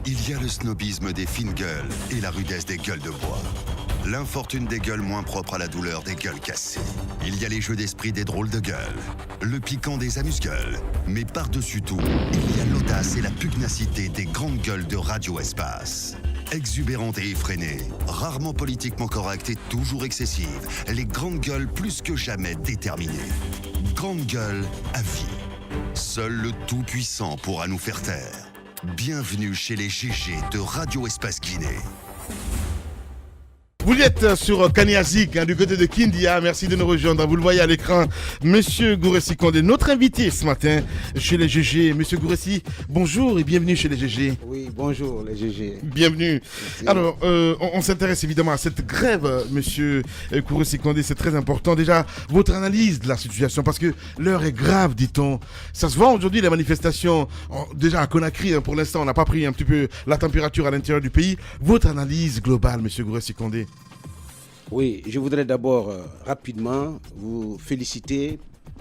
Il y a le snobisme des fines gueules et la rudesse des gueules de bois. L'infortune des gueules moins propres à la douleur des gueules cassées. Il y a les jeux d'esprit des drôles de gueules, le piquant des amuse-gueules. Mais par-dessus tout, il y a l'audace et la pugnacité des grandes gueules de Radio Espace. Exubérantes et effrénées, rarement politiquement correctes et toujours excessives, les grandes gueules plus que jamais déterminées. Grandes gueules à vie. Seul le Tout-Puissant pourra nous faire taire. Bienvenue chez les GG de Radio Espace Guinée. Vous êtes sur Kaniazik, du côté de Kindia. Merci de nous rejoindre. Vous le voyez à l'écran, Monsieur Gouressi Condé, notre invité ce matin chez les GG. Monsieur Gouressi, bonjour et bienvenue chez les GG. Oui, bonjour les GG. Bienvenue. Merci. Alors, on s'intéresse évidemment à cette grève, Monsieur Gouressi Condé. C'est très important. Déjà, votre analyse de la situation, parce que l'heure est grave, dit-on. Ça se voit aujourd'hui, les manifestations. Déjà à Conakry, pour l'instant, on n'a pas pris un petit peu la température à l'intérieur du pays. Votre analyse globale, Monsieur Gouressi Condé. Oui, je voudrais d'abord rapidement vous féliciter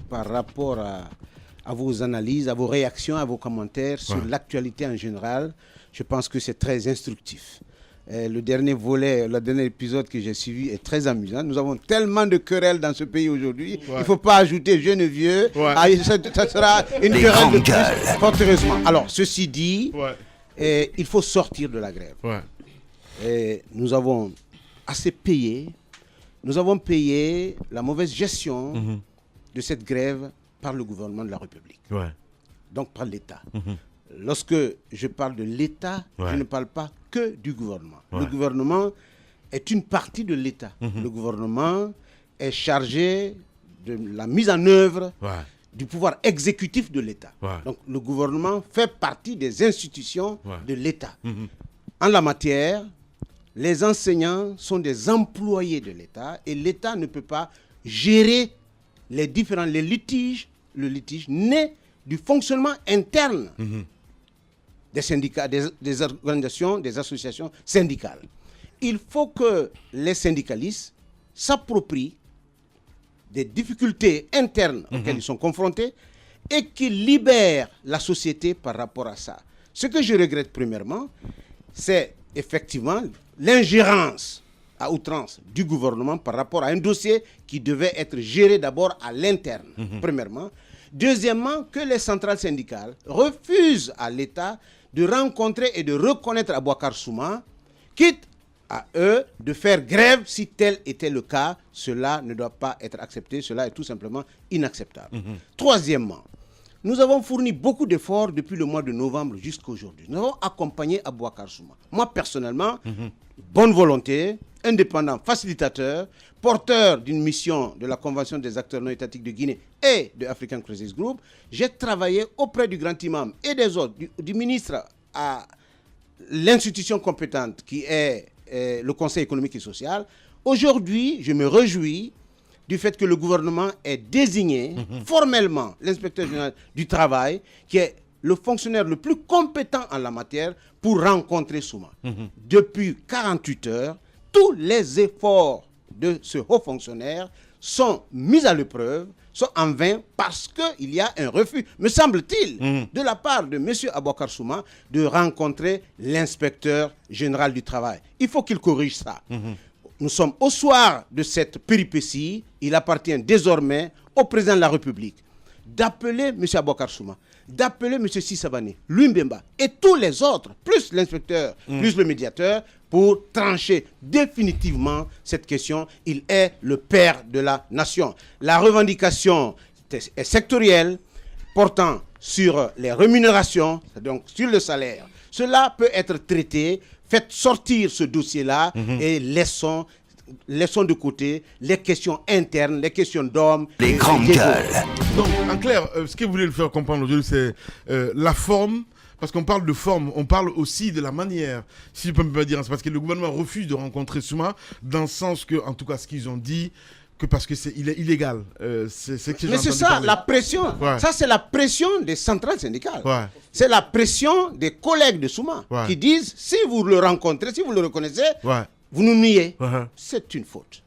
par rapport à vos analyses, à vos réactions, à vos commentaires sur l'actualité en général. Je pense que c'est très instructif. Le dernier volet, le dernier épisode que j'ai suivi est très amusant. Nous avons tellement de querelles dans ce pays aujourd'hui. Il ne faut pas ajouter jeune et vieux. Ça sera une querelle de plus, fort heureusement. Alors, ceci dit, il faut sortir de la grève. Et nous avons assez payé. Nous avons payé la mauvaise gestion de cette grève par le gouvernement de la République. Donc par l'État. Lorsque je parle de l'État, je ne parle pas que du gouvernement. Le gouvernement est une partie de l'État. Le gouvernement est chargé de la mise en œuvre du pouvoir exécutif de l'État. Donc le gouvernement fait partie des institutions de l'État. En la matière, les enseignants sont des employés de l'État et l'État ne peut pas gérer les litiges, le litige né du fonctionnement interne des syndicats, des organisations, des associations syndicales. Il faut que les syndicalistes s'approprient des difficultés internes auxquelles ils sont confrontés et qu'ils libèrent la société par rapport à ça. Ce que je regrette premièrement, c'est effectivement l'ingérence à outrance du gouvernement par rapport à un dossier qui devait être géré d'abord à l'interne, premièrement. Deuxièmement, que les centrales syndicales refusent à l'État de rencontrer et de reconnaître Aboubacar Souma, quitte à eux de faire grève si tel était le cas. Cela ne doit pas être accepté, cela est tout simplement inacceptable. Troisièmement, nous avons fourni beaucoup d'efforts depuis le mois de novembre jusqu'à aujourd'hui. Nous avons accompagné Aboubacar Souma. Moi, personnellement, bonne volonté, indépendant, facilitateur, porteur d'une mission de la Convention des acteurs non étatiques de Guinée et de African Crisis Group, j'ai travaillé auprès du grand imam et des autres, du ministre à l'institution compétente qui est le Conseil économique et social. Aujourd'hui, je me réjouis du fait que le gouvernement ait désigné formellement l'inspecteur général du travail, qui est le fonctionnaire le plus compétent en la matière, pour rencontrer Souma. Depuis 48 heures, tous les efforts de ce haut fonctionnaire sont mis à l'épreuve, sont en vain, parce qu'il y a un refus, me semble-t-il, de la part de M. Aboubacar Souma, de rencontrer l'inspecteur général du travail. Il faut qu'il corrige ça. Nous sommes au soir de cette péripétie. Il appartient désormais au président de la République d'appeler M. Aboubacar Souma, d'appeler M. Sissabane, Lumbemba et tous les autres, plus l'inspecteur, plus le médiateur, pour trancher définitivement cette question. Il est le père de la nation. La revendication est sectorielle, portant sur les rémunérations, donc sur le salaire. Cela peut être traité. Faites sortir ce dossier-là et laissons de côté les questions internes, les questions d'hommes. Les grandes gueules. Donc, en clair, ce que vous voulez le faire comprendre aujourd'hui, c'est la forme. Parce qu'on parle de forme, on parle aussi de la manière. Si je peux me dire, c'est parce que le gouvernement refuse de rencontrer Souma, dans le sens que, en tout cas, ce qu'ils ont dit, que parce qu'il est illégal. Mais c'est ça, parler. La pression. Ça, c'est la pression des centrales syndicales. C'est la pression des collègues de Souma qui disent, si vous le rencontrez, si vous le reconnaissez, vous nous niez. C'est une faute.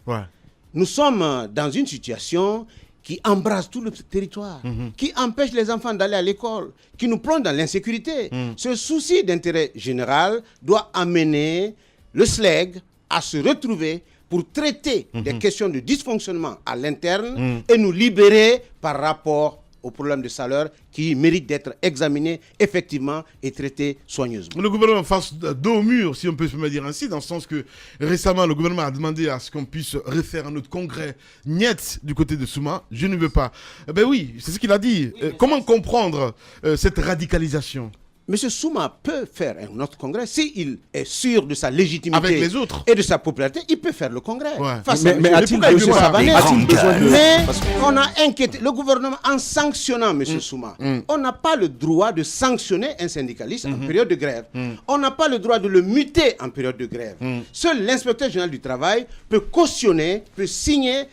Nous sommes dans une situation qui embrase tout le territoire, qui empêche les enfants d'aller à l'école, qui nous plonge dans l'insécurité. Ce souci d'intérêt général doit amener le SLEG à se retrouver pour traiter des questions de dysfonctionnement à l'interne et nous libérer par rapport aux problèmes de salaire qui méritent d'être examinés effectivement et traités soigneusement. Le gouvernement face dos au mur, si on peut se dire ainsi, dans le sens que récemment le gouvernement a demandé à ce qu'on puisse refaire un autre congrès niet du côté de Souma. Je ne veux pas. Ben oui, c'est ce qu'il a dit. Comment comprendre cette radicalisation? M. Souma peut faire un autre congrès s'il est sûr de sa légitimité avec les autres et de sa popularité. Il peut faire le congrès. Ouais. Mais a-t-il besoin Mais on a inquiété le gouvernement en sanctionnant M. Souma. On n'a pas le droit de sanctionner un syndicaliste en période de grève. On n'a pas le droit de le muter en période de grève. Seul l'inspecteur général du travail peut cautionner, peut signer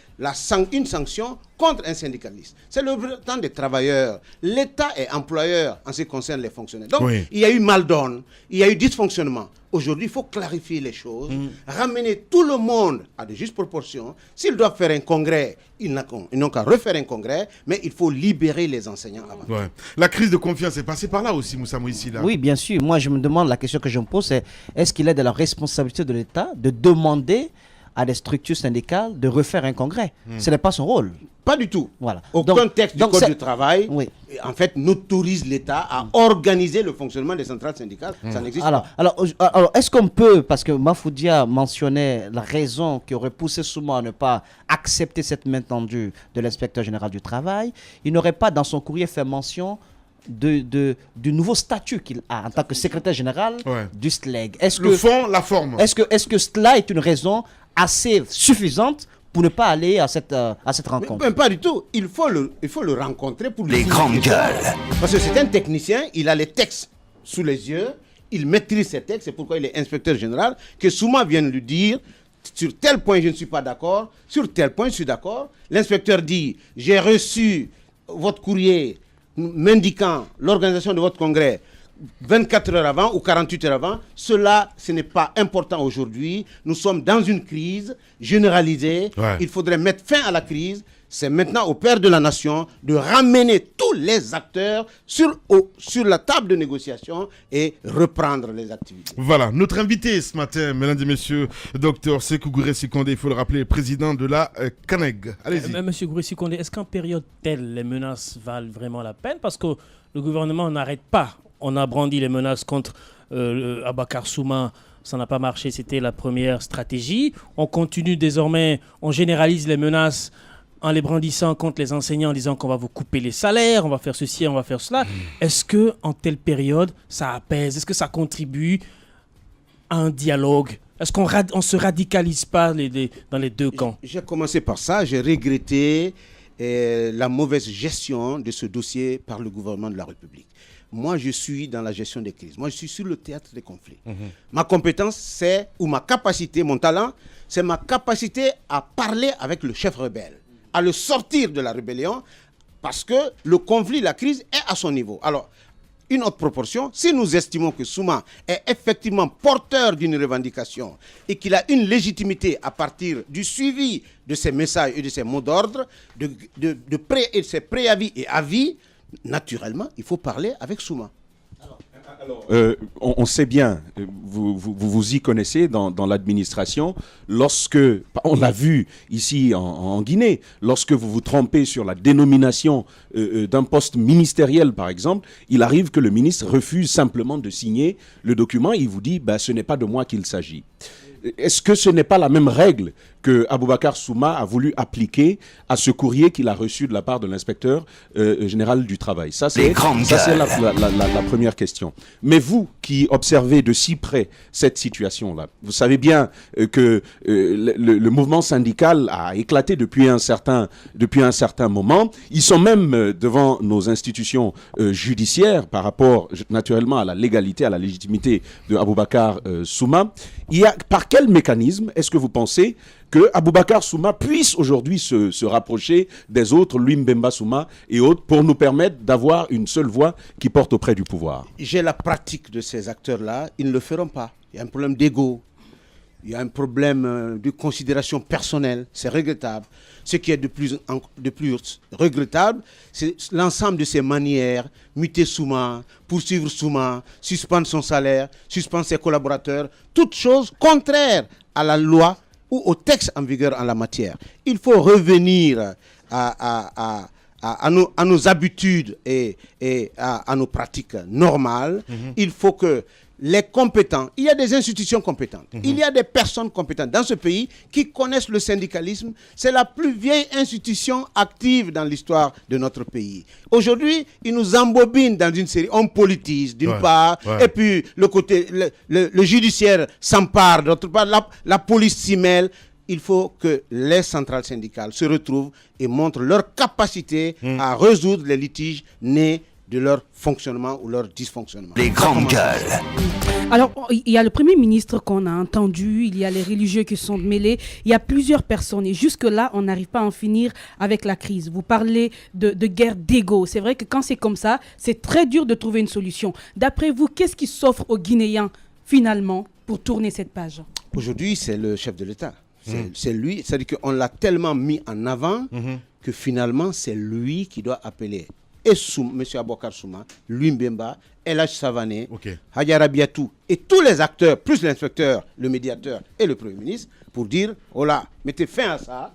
une sanction contre un syndicaliste. C'est le représentant des travailleurs. L'État est employeur en ce qui concerne les fonctionnaires. Donc, il y a eu mal-donne, il y a eu dysfonctionnement. Aujourd'hui, il faut clarifier les choses, ramener tout le monde à de justes proportions. S'ils doivent faire un congrès, ils n'ont qu'à refaire un congrès, mais il faut libérer les enseignants avant. Ouais. La crise de confiance est passée par là aussi, Moussa Moïsi. Oui, bien sûr. Moi, je me demande, la question que je me pose, c'est est-ce qu'il est de la responsabilité de l'État de demander à des structures syndicales de refaire un congrès? Ce n'est pas son rôle. Pas du tout. Voilà. Aucun texte du Code du travail en fait n'autorise l'État à organiser le fonctionnement des centrales syndicales. Ça n'existe pas. Alors est-ce qu'on peut, parce que Mafoudia mentionnait la raison qui aurait poussé Souma à ne pas accepter cette main tendue de l'inspecteur général du travail, il n'aurait pas dans son courrier fait mention du nouveau statut qu'il a en tant que secrétaire général du SLEG. Le fond, la forme. Est-ce que cela est une raison assez suffisante pour ne pas aller à cette rencontre? Mais pas du tout. Il faut le rencontrer pour Les grandes gueules. Parce que c'est un technicien, il a les textes sous les yeux, il maîtrise ces textes, c'est pourquoi il est inspecteur général, que Souma vient de lui dire, sur tel point je ne suis pas d'accord, sur tel point je suis d'accord. L'inspecteur dit, j'ai reçu votre courrier m'indiquant l'organisation de votre congrès 24 heures avant ou 48 heures avant, cela, ce n'est pas important aujourd'hui. Nous sommes dans une crise généralisée. Il faudrait mettre fin à la crise. C'est maintenant au père de la nation de ramener tous les acteurs sur la table de négociation et reprendre les activités. Voilà, notre invité ce matin, mesdames et messieurs, Dr Sékou Gouressi Condé, il faut le rappeler, président de la CANEG. Allez-y. Monsieur Gouressi Condé, est-ce qu'en période telle, les menaces valent vraiment la peine? Parce que le gouvernement n'arrête pas. On a brandi les menaces contre Abakar Souma, ça n'a pas marché, c'était la première stratégie. On continue désormais, on généralise les menaces en les brandissant contre les enseignants en disant qu'on va vous couper les salaires, on va faire ceci, on va faire cela. Est-ce qu'en telle période, ça apaise? Est-ce que ça contribue à un dialogue? Est-ce qu'on ne se radicalise pas dans les deux camps? J'ai commencé par ça, j'ai regretté la mauvaise gestion de ce dossier par le gouvernement de la République. Moi, je suis dans la gestion des crises. Moi, je suis sur le théâtre des conflits. Ma compétence, ou ma capacité, mon talent, c'est ma capacité à parler avec le chef rebelle, à le sortir de la rébellion, parce que le conflit, la crise est à son niveau. Alors, une autre proportion, si nous estimons que Souma est effectivement porteur d'une revendication et qu'il a une légitimité à partir du suivi de ses messages et de ses mots d'ordre, de ses préavis et avis, naturellement, il faut parler avec Souma. On sait bien, vous y connaissez dans l'administration, lorsque, on l'a vu ici en Guinée, lorsque vous vous trompez sur la dénomination d'un poste ministériel par exemple, il arrive que le ministre refuse simplement de signer le document et il vous dit ce n'est pas de moi qu'il s'agit. Est-ce que ce n'est pas la même règle que Aboubacar Souma a voulu appliquer à ce courrier qu'il a reçu de la part de l'inspecteur général du travail? Ça, c'est la première question. Mais vous qui observez de si près cette situation-là, vous savez bien que le mouvement syndical a éclaté depuis un certain moment. Ils sont même devant nos institutions judiciaires par rapport naturellement à la légalité, à la légitimité de Aboubacar Souma. Par quel mécanisme est-ce que vous pensez que Aboubacar Souma puisse aujourd'hui se rapprocher des autres, Louis Mbemba Souma et autres, pour nous permettre d'avoir une seule voix qui porte auprès du pouvoir? J'ai la pratique de ces acteurs-là, ils ne le feront pas. Il y a un problème d'ego. il y a un problème de considération personnelle, c'est regrettable. Ce qui est de plus regrettable, c'est l'ensemble de ces manières, muter Souma, poursuivre Souma, suspendre son salaire, suspendre ses collaborateurs, toutes choses contraires à la loi ou au texte en vigueur en la matière. Il faut revenir à nos habitudes et à nos pratiques normales. Il faut que les compétents, il y a des institutions compétentes, il y a des personnes compétentes dans ce pays qui connaissent le syndicalisme. C'est la plus vieille institution active dans l'histoire de notre pays. Aujourd'hui, ils nous embobinent dans une série, on politise d'une part, et puis le judiciaire s'empare, d'autre part, la police s'y mêle. Il faut que les centrales syndicales se retrouvent et montrent leur capacité à résoudre les litiges nés de leur fonctionnement ou leur dysfonctionnement. Les grandes gueules. Alors, il y a le Premier ministre qu'on a entendu, il y a les religieux qui sont mêlés, il y a plusieurs personnes et jusque-là, on n'arrive pas à en finir avec la crise. Vous parlez de guerre d'ego. C'est vrai que quand c'est comme ça, c'est très dur de trouver une solution. D'après vous, qu'est-ce qui s'offre aux Guinéens finalement pour tourner cette page? Aujourd'hui, c'est le chef de l'État. C'est lui, c'est-à-dire qu'on l'a tellement mis en avant que finalement, c'est lui qui doit appeler et M. Aboubacar Souma, Louis Mbemba, El Hadj Savané, Hadjara Biatou et tous les acteurs, plus l'inspecteur, le médiateur et le Premier ministre, pour dire, oh là, mettez fin à ça.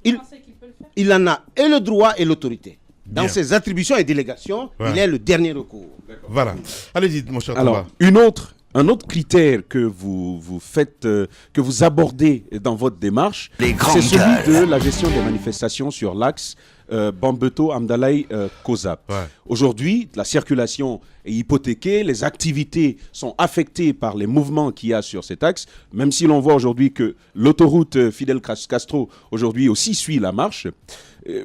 Il en a et le droit et l'autorité. Dans ses attributions et délégations, il est le dernier recours. Voilà. Allez-y, mon cher Alors, un autre critère que vous faites, que vous abordez dans votre démarche, c'est celui de la gestion des manifestations sur l'axe Bambeto, Amdalaï, Kozap. Aujourd'hui, la circulation est hypothéquée, les activités sont affectées par les mouvements qu'il y a sur cet axe, même si l'on voit aujourd'hui que l'autoroute Fidel Castro aujourd'hui aussi suit la marche.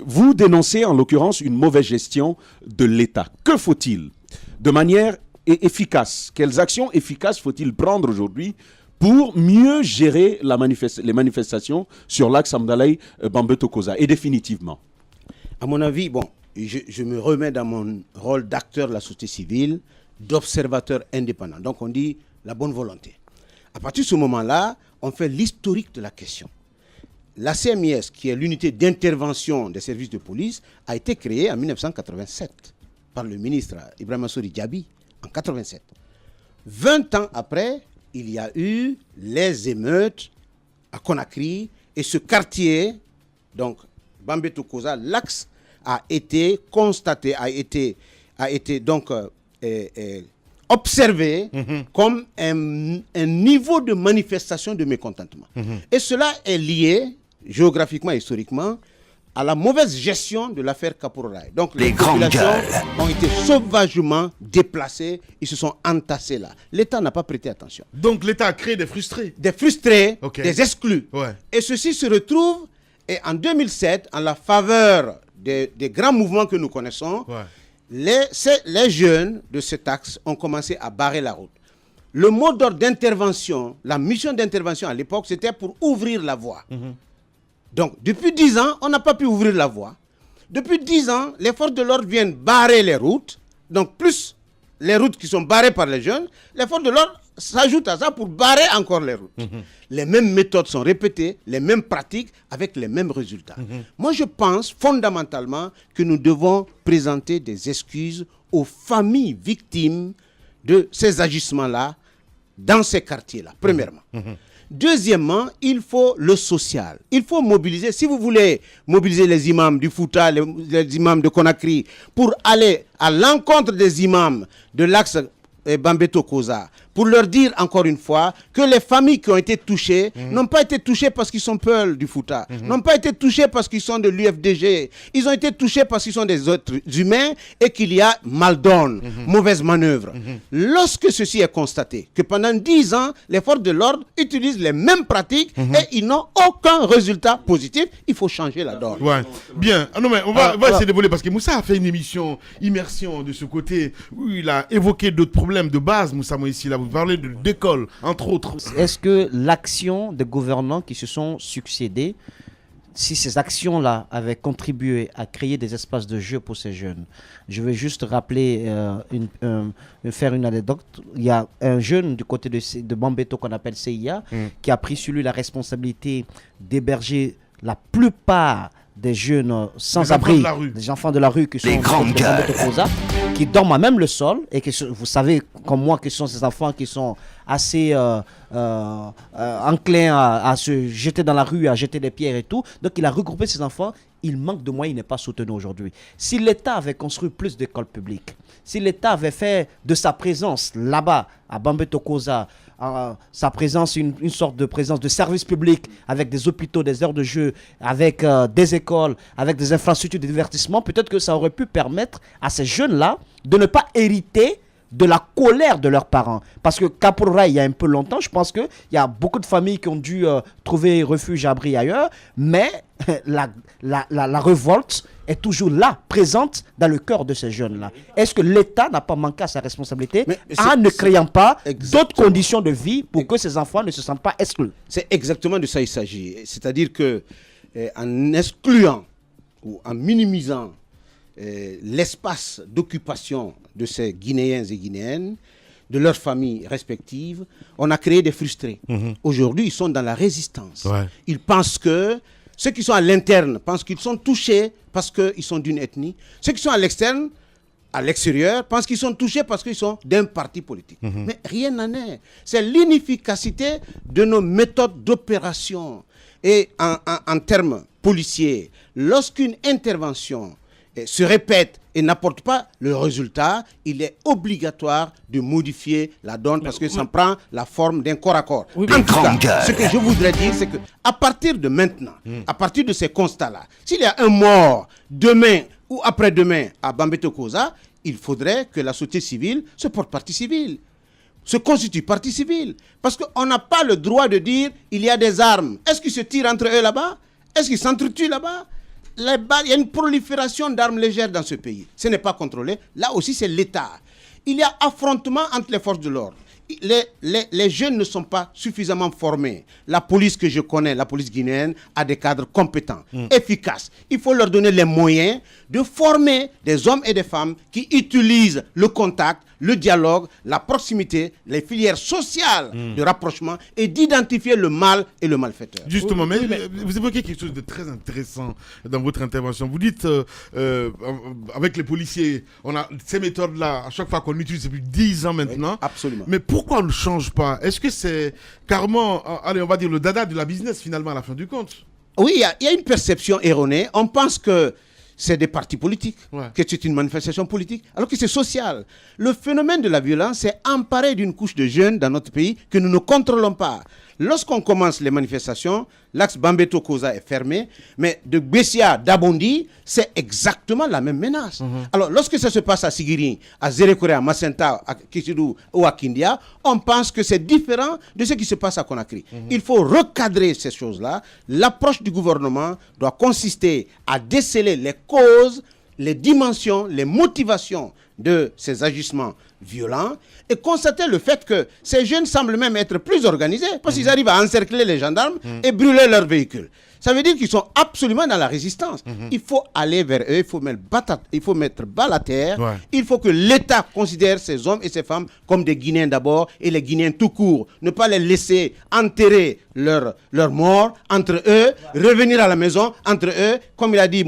Vous dénoncez en l'occurrence une mauvaise gestion de l'État. Que faut-il de manière efficace? Quelles actions efficaces faut-il prendre aujourd'hui pour mieux gérer les manifestations sur l'axe Amdalaï-Bambeto-Koza? Et définitivement. À mon avis, bon, je me remets dans mon rôle d'acteur de la société civile, d'observateur indépendant. Donc on dit la bonne volonté. À partir de ce moment-là, on fait l'historique de la question. La CMIS, qui est l'unité d'intervention des services de police, a été créée en 1987 par le ministre Ibrahima Sory Diaby en 1987. 20 ans après, il y a eu les émeutes à Conakry et ce quartier, donc Bambeto Koza, l'axe a été constaté, a été donc observé comme un niveau de manifestation de mécontentement. Et cela est lié, géographiquement et historiquement, à la mauvaise gestion de l'affaire Kapoor-Rai. Donc les populations ont été sauvagement déplacées, ils se sont entassés là. L'État n'a pas prêté attention. Donc l'État a créé des frustrés. Des frustrés, des exclus. Ouais. Et ceci se retrouve, et en 2007, en la faveur des grands mouvements que nous connaissons, les jeunes de cet axe ont commencé à barrer la route. Le mot d'ordre d'intervention, la mission d'intervention à l'époque, c'était pour ouvrir la voie. Donc, depuis 10 ans, on n'a pas pu ouvrir la voie. Depuis 10 ans, les forces de l'ordre viennent barrer les routes. Donc, plus les routes qui sont barrées par les jeunes, les forces de l'ordre s'ajoutent à ça pour barrer encore les routes. Les mêmes méthodes sont répétées, les mêmes pratiques, avec les mêmes résultats. Moi, je pense fondamentalement que nous devons présenter des excuses aux familles victimes de ces agissements-là dans ces quartiers-là, premièrement. Deuxièmement, il faut le social. Il faut mobiliser, si vous voulez mobiliser les imams du Fouta, les imams de Conakry, pour aller à l'encontre des imams de l'axe Bambeto Koza, pour leur dire encore une fois que les familles qui ont été touchées n'ont pas été touchées parce qu'ils sont Peul du Fouta, n'ont pas été touchées parce qu'ils sont de l'UFDG, ils ont été touchés parce qu'ils sont des êtres humains et qu'il y a mal donne, mauvaise manœuvre. Lorsque ceci est constaté, que pendant 10 ans, les forces de l'ordre utilisent les mêmes pratiques et ils n'ont aucun résultat positif, il faut changer la donne. Ouais. Bien. Ah non, mais on va essayer d'évoluer parce que Moussa a fait une émission immersion de ce côté où il a évoqué d'autres problèmes de base, Moussa Moïsi, là, vous parlez d'école, entre autres. Est-ce que l'action des gouvernants qui se sont succédés si ces actions-là avaient contribué à créer des espaces de jeu pour ces jeunes. Je vais juste rappeler, faire une anecdote. Il y a un jeune du côté de Bambeto qu'on appelle CIA qui a pris sur lui la responsabilité d'héberger la plupart des jeunes sans-abri, des enfants de la rue qui sont qui dorment à même le sol et que vous savez comme moi que ce sont ces enfants qui sont assez enclins à se jeter dans la rue, à jeter des pierres et tout. Donc il a regroupé ces enfants. Il manque de moyens, il n'est pas soutenu aujourd'hui. Si l'État avait construit plus d'écoles publiques, si l'État avait fait de sa présence là-bas, à Bambeto Koza, sa présence, une sorte de présence de service public, avec des hôpitaux, des aires de jeu, avec des écoles, avec des infrastructures de divertissement, peut-être que ça aurait pu permettre à ces jeunes-là de ne pas hériter de la colère de leurs parents. Parce que Kapoora, il y a un peu longtemps, je pense qu'il y a beaucoup de familles qui ont dû trouver refuge, abri ailleurs, mais la révolte est toujours là, présente dans le cœur de ces jeunes-là. Est-ce que l'État n'a pas manqué à sa responsabilité en ne créant pas d'autres conditions de vie pour que ces enfants ne se sentent pas exclus? C'est exactement de ça qu'il s'agit. C'est-à-dire que en excluant ou en minimisant l'espace d'occupation de ces Guinéens et Guinéennes, de leurs familles respectives, on a créé des frustrés. Aujourd'hui, ils sont dans la résistance. Ils pensent que ceux qui sont à l'interne pensent qu'ils sont touchés parce qu'ils sont d'une ethnie. Ceux qui sont à l'externe, à l'extérieur, pensent qu'ils sont touchés parce qu'ils sont d'un parti politique. Mais rien n'en est. C'est l'inefficacité de nos méthodes d'opération. Et en termes policiers, lorsqu'une intervention se répète et n'apporte pas le résultat, il est obligatoire de modifier la donne parce que ça prend la forme d'un corps à corps. En tout cas, ce que je voudrais dire, c'est qu'à partir de maintenant, à partir de ces constats-là, s'il y a un mort demain ou après-demain à Bambeto Koza, il faudrait que la société civile se porte partie civile, se constitue partie civile. Parce qu'on n'a pas le droit de dire il y a des armes. Est-ce qu'ils se tirent entre eux là-bas? Est-ce qu'ils s'entretuent là-bas? Il y a une prolifération d'armes légères dans ce pays. Ce n'est pas contrôlé. Là aussi, c'est l'État. Il y a affrontement entre les forces de l'ordre. Les jeunes ne sont pas suffisamment formés. La police que je connais, la police guinéenne, a des cadres compétents, efficaces. Il faut leur donner les moyens de former des hommes et des femmes qui utilisent le contact, le dialogue, la proximité, les filières sociales de rapprochement et d'identifier le mal et le malfaiteur. Justement, mais vous évoquez quelque chose de très intéressant dans votre intervention. Vous dites, avec les policiers, on a ces méthodes-là, à chaque fois qu'on utilise depuis 10 ans maintenant. Oui, absolument. Mais pourquoi on ne change pas? Est-ce que c'est carrément, allez, on va dire le dada de la business finalement à la fin du compte? Oui, il y a une perception erronée. On pense que c'est des partis politiques, que c'est une manifestation politique, alors que c'est social. Le phénomène de la violence est emparé d'une couche de jeunes dans notre pays que nous ne contrôlons pas. Lorsqu'on commence les manifestations, l'axe Bambeto Koza est fermé, mais de Bessia d'Abondi, c'est exactement la même menace. Alors, lorsque ça se passe à Sigiri, à Zerekore, à Macenta, à Kishidou ou à Kindia, on pense que c'est différent de ce qui se passe à Conakry. Il faut recadrer ces choses-là. L'approche du gouvernement doit consister à déceler les causes, les dimensions, les motivations de ces agissements violents et constater le fait que ces jeunes semblent même être plus organisés parce qu'ils arrivent à encercler les gendarmes et brûler leurs véhicules. Ça veut dire qu'ils sont absolument dans la résistance. Il faut aller vers eux, il faut mettre bas la terre. Il faut que l'État considère ces hommes et ces femmes comme des Guinéens d'abord et les Guinéens tout court. Ne pas les laisser enterrer leurs morts entre eux, revenir à la maison entre eux, comme il a dit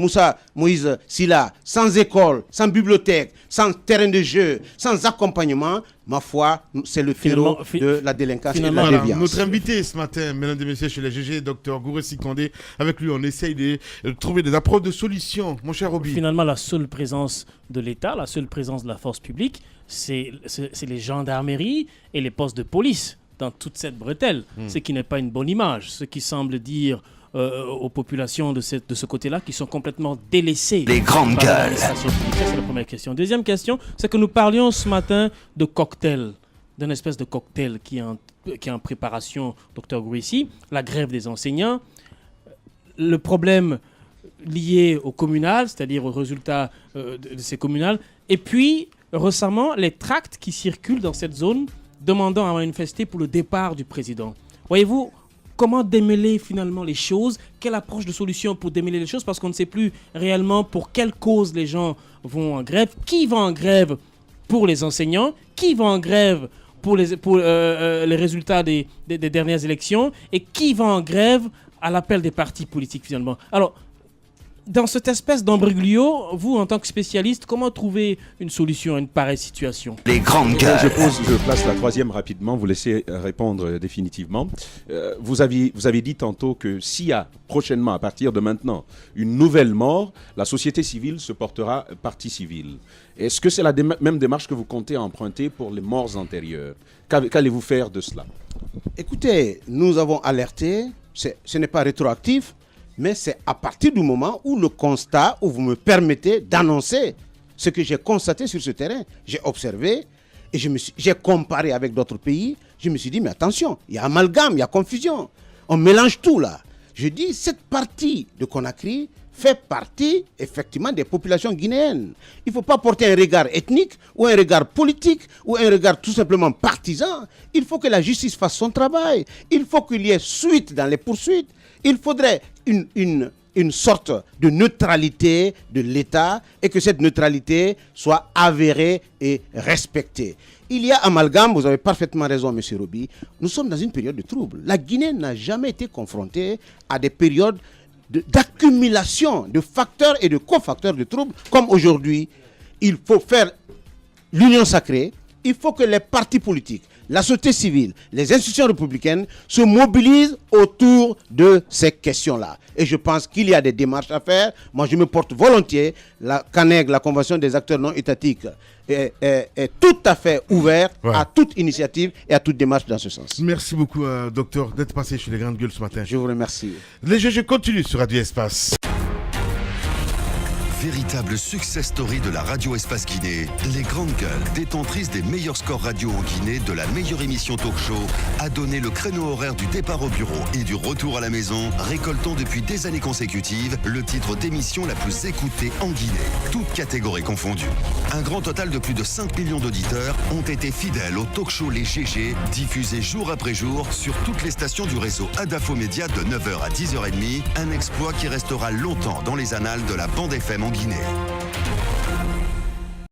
Moïse Silla, sans école, sans bibliothèque, sans terrain de jeu, sans accompagnement. Ma foi, c'est le fléau de la délinquance et de la déviance. Notre invité ce matin, mesdames et messieurs, chez les GG, Dr Gouressi Kandé. Avec lui, on essaye de trouver des approches de solutions, mon cher Roby. Finalement, la seule présence de l'État, la seule présence de la force publique, c'est les gendarmeries et les postes de police dans toute cette bretelle. Ce qui n'est pas une bonne image. Ce qui semble dire aux populations de ce côté-là qui sont complètement délaissées. Les grandes gueules. Ça, c'est la première question. Deuxième question, c'est que nous parlions ce matin de cocktail, d'une espèce de cocktail qui est en préparation, Dr Gouressi, la grève des enseignants, le problème lié au communal, c'est-à-dire aux résultats de ces communales, et puis récemment les tracts qui circulent dans cette zone demandant à manifester pour le départ du président. Voyez-vous, comment démêler finalement les choses, quelle approche de solution pour démêler les choses, parce qu'on ne sait plus réellement pour quelle cause les gens vont en grève, qui va en grève pour les enseignants, qui va en grève pour les résultats des dernières élections, et qui va en grève à l'appel des partis politiques finalement. Alors, dans cette espèce d'embruglio, vous, en tant que spécialiste, comment trouver une solution à une pareille situation? Les grandes gueules. Je place la troisième rapidement, vous laissez répondre définitivement. Vous avez dit tantôt que s'il y a prochainement, à partir de maintenant, une nouvelle mort, la société civile se portera partie civile. Est-ce que c'est la même démarche que vous comptez emprunter pour les morts antérieures? Qu'allez-vous faire de cela? Écoutez, nous avons alerté, ce n'est pas rétroactif, mais c'est à partir du moment où le constat, où vous me permettez d'annoncer ce que j'ai constaté sur ce terrain. J'ai observé et j'ai comparé avec d'autres pays. Je me suis dit, mais attention, il y a amalgame, il y a confusion. On mélange tout là. Je dis, cette partie de Conakry fait partie effectivement des populations guinéennes. Il ne faut pas porter un regard ethnique ou un regard politique ou un regard tout simplement partisan. Il faut que la justice fasse son travail. Il faut qu'il y ait suite dans les poursuites. Il faudrait une sorte de neutralité de l'État et que cette neutralité soit avérée et respectée. Il y a amalgame, vous avez parfaitement raison, M. Roby. Nous sommes dans une période de trouble. La Guinée n'a jamais été confrontée à des périodes d'accumulation de facteurs et de cofacteurs de troubles comme aujourd'hui. Il faut faire l'union sacrée. Il faut que les partis politiques, la société civile, les institutions républicaines se mobilisent autour de ces questions-là. Et je pense qu'il y a des démarches à faire. Moi, je me porte volontiers. La CANEG, la Convention des acteurs non étatiques, est tout à fait ouverte à toute initiative et à toute démarche dans ce sens. Merci beaucoup, docteur, d'être passé chez les grandes gueules ce matin. Je vous remercie. Les GG continuent sur Radio Espace. Véritable success story de la radio Espace Guinée, les grandes gueules, détentrices des meilleurs scores radio en Guinée, de la meilleure émission talk show, a donné le créneau horaire du départ au bureau et du retour à la maison, récoltant depuis des années consécutives le titre d'émission la plus écoutée en Guinée, toutes catégories confondues. Un grand total de plus de 5 millions d'auditeurs ont été fidèles au talk show Les GG, diffusé jour après jour sur toutes les stations du réseau Adafo Média de 9h à 10h30, un exploit qui restera longtemps dans les annales de la bande FM en Guinée.